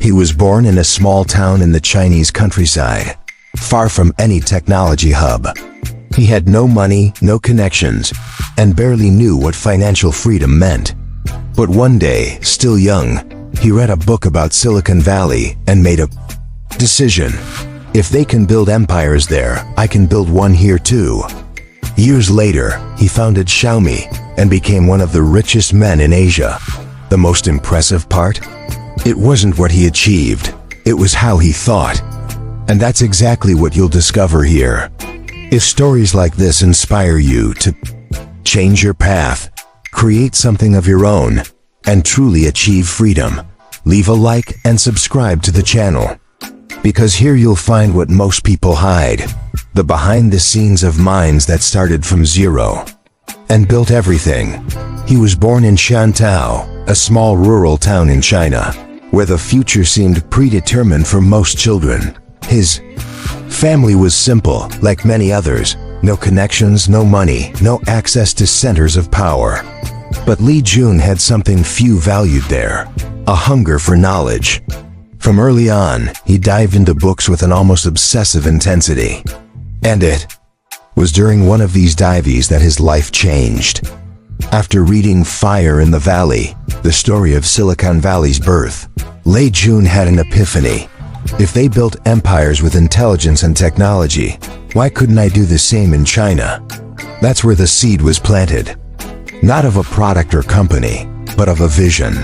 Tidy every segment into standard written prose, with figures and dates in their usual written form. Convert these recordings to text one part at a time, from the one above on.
He was born in a small town in the Chinese countryside, far from any technology hub. He had no money, no connections, and barely knew what financial freedom meant. But one day, still young, he read a book about Silicon Valley and made a decision. If they can build empires there, I can build one here too. Years later, he founded Xiaomi and became one of the richest men in Asia. The most impressive part? It wasn't what he achieved, it was how he thought. And that's exactly what you'll discover here. If stories like this inspire you to change your path, create something of your own, and truly achieve freedom, leave a like and subscribe to the channel. Because here you'll find what most people hide, the behind the scenes of minds that started from zero and built everything. He was born in Shantou, a small rural town in China, where the future seemed predetermined for most children. His family was simple, like many others. No connections, no money, no access to centers of power. But Lei Jun had something few valued there, a hunger for knowledge. From early on, he dived into books with an almost obsessive intensity. And it was during one of these dives that his life changed. After reading Fire in the Valley, the story of Silicon Valley's birth, Lei Jun had an epiphany. If they built empires with intelligence and technology, why couldn't I do the same in China? That's where the seed was planted. Not of a product or company, but of a vision.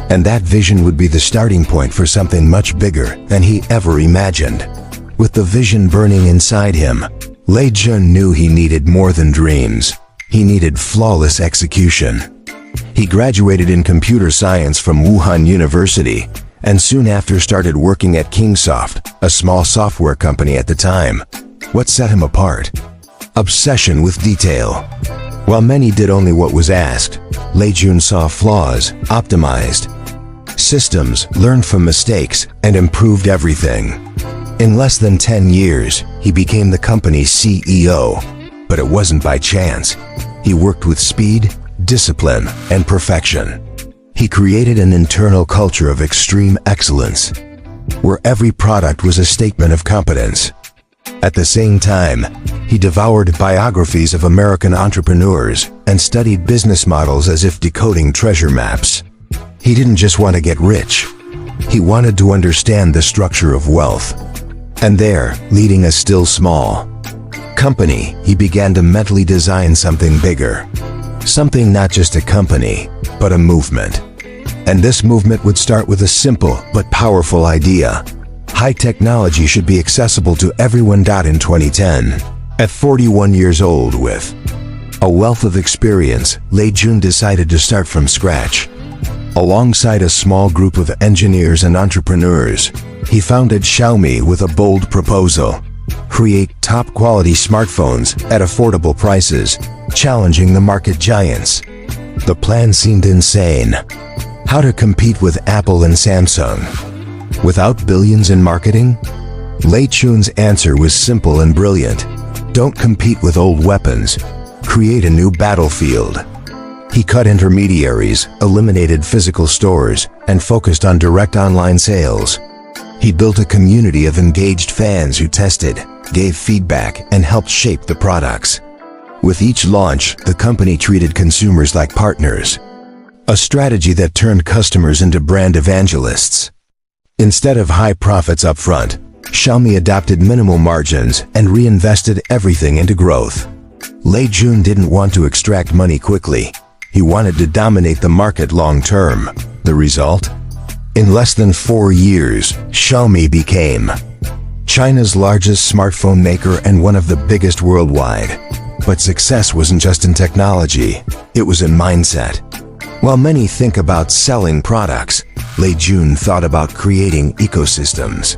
And that vision would be the starting point for something much bigger than he ever imagined. With the vision burning inside him, Lei Jun knew he needed more than dreams. He needed flawless execution. He graduated in computer science from Wuhan University and soon after started working at Kingsoft, a small software company at the time. What set him apart? Obsession with detail. While many did only what was asked, Lei Jun saw flaws, optimized systems, learned from mistakes, and improved everything. In less than 10 years, he became the company's CEO. But it wasn't by chance. He worked with speed, discipline, and perfection. He created an internal culture of extreme excellence, where every product was a statement of competence. At the same time, he devoured biographies of American entrepreneurs and studied business models as if decoding treasure maps. He didn't just want to get rich. He wanted to understand the structure of wealth. And there, leading a still small company, he began to mentally design something bigger. Something not just a company, but a movement. And this movement would start with a simple but powerful idea. High technology should be accessible to everyone. In 2010, at 41 years old with a wealth of experience, Lei Jun decided to start from scratch. Alongside a small group of engineers and entrepreneurs, he founded Xiaomi with a bold proposal: create top-quality smartphones at affordable prices, challenging the market giants. The plan seemed insane. How to compete with Apple and Samsung without billions in marketing? Lei Jun's answer was simple and brilliant. Don't compete with old weapons. Create a new battlefield. He cut intermediaries, eliminated physical stores, and focused on direct online sales. He built a community of engaged fans who tested, gave feedback, and helped shape the products. With each launch, the company treated consumers like partners, a strategy that turned customers into brand evangelists. Instead of high profits up front, Xiaomi adopted minimal margins and reinvested everything into growth. Lei Jun didn't want to extract money quickly. He wanted to dominate the market long term. The result? In less than 4 years, Xiaomi became China's largest smartphone maker and one of the biggest worldwide. But success wasn't just in technology, it was in mindset. While many think about selling products, Lei Jun thought about creating ecosystems.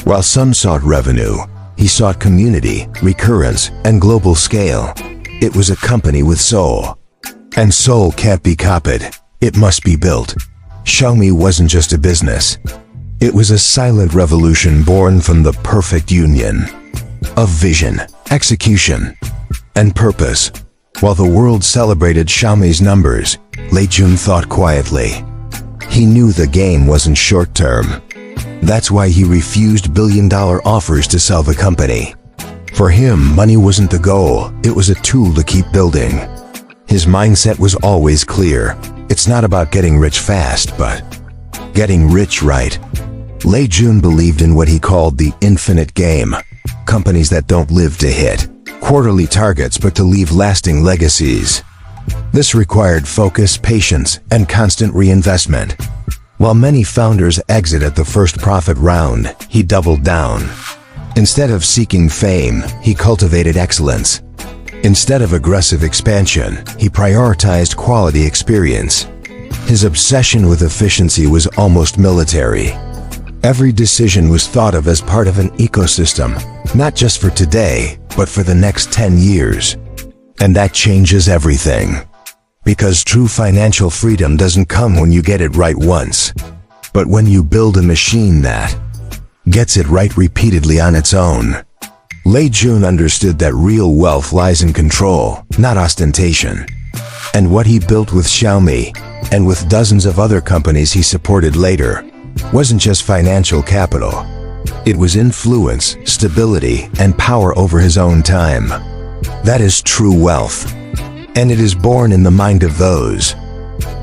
While some sought revenue, he sought community, recurrence, and global scale. It was a company with soul. And soul can't be copied, it must be built. Xiaomi wasn't just a business. It was a silent revolution born from the perfect union of vision, execution, and purpose. While the world celebrated Xiaomi's numbers, Lei Jun thought quietly. He knew the game wasn't short-term. That's why he refused billion-dollar offers to sell the company. For him, money wasn't the goal, it was a tool to keep building. His mindset was always clear. It's not about getting rich fast, but getting rich right. Lei Jun believed in what he called the infinite game. Companies that don't live to hit quarterly targets but to leave lasting legacies. This required focus, patience, and constant reinvestment. While many founders exit at the first profit round, he doubled down. Instead of seeking fame, he cultivated excellence. Instead of aggressive expansion, he prioritized quality experience. His obsession with efficiency was almost military. Every decision was thought of as part of an ecosystem, not just for today, but for the next 10 years. And that changes everything. Because true financial freedom doesn't come when you get it right once, but when you build a machine that gets it right repeatedly on its own. Lei Jun understood that real wealth lies in control, not ostentation. And what he built with Xiaomi, and with dozens of other companies he supported later, wasn't just financial capital. It was influence, stability, and power over his own time. That is true wealth. And it is born in the mind of those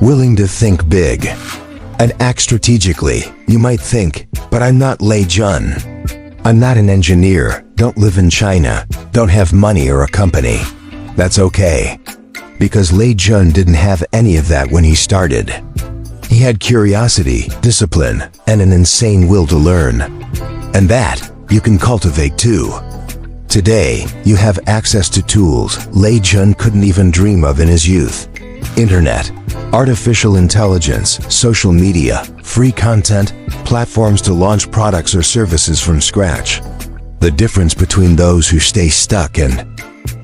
willing to think big and act strategically. You might think, but I'm not Lei Jun. I'm not an engineer, don't live in China, don't have money or a company. That's okay. Because Lei Jun didn't have any of that when he started. He had curiosity, discipline, and an insane will to learn. And that you can cultivate too. Today, you have access to tools Lei Jun couldn't even dream of in his youth. Internet, artificial intelligence, social media, free content, platforms to launch products or services from scratch. The difference between those who stay stuck and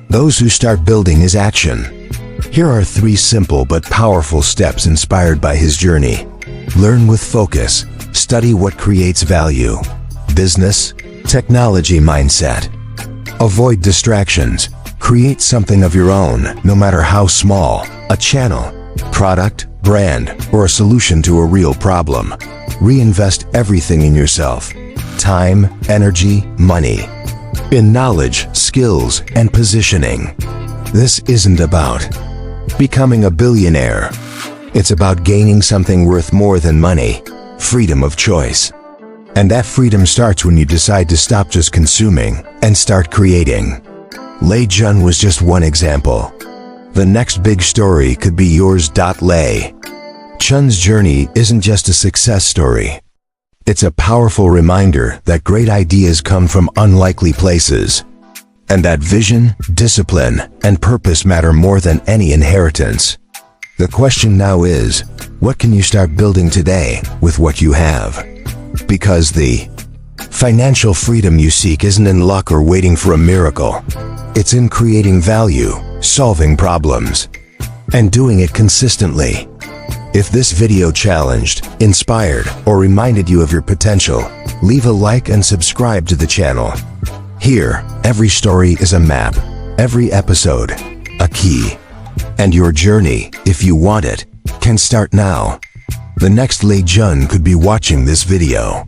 those who start building is action. Here are 3 simple but powerful steps inspired by his journey. Learn with focus. Study what creates value. Business, technology mindset. Avoid distractions. Create something of your own, no matter how small. A channel, product, brand, or a solution to a real problem. Reinvest everything in yourself. Time, energy, money. In knowledge, skills, and positioning. This isn't about becoming a billionaire. It's about gaining something worth more than money. Freedom of choice. And that freedom starts when you decide to stop just consuming and start creating. Lei Jun was just one example. The next big story could be yours. Lei Jun's journey isn't just a success story. It's a powerful reminder that great ideas come from unlikely places, and that vision, discipline, and purpose matter more than any inheritance. The question now is, what can you start building today with what you have? Because the financial freedom you seek isn't in luck or waiting for a miracle. It's in creating value, solving problems, and doing it consistently. If this video challenged, inspired, or reminded you of your potential, leave a like and subscribe to the channel. Here, every story is a map, every episode, a key. And your journey, if you want it, can start now. The next Lei Jun could be watching this video.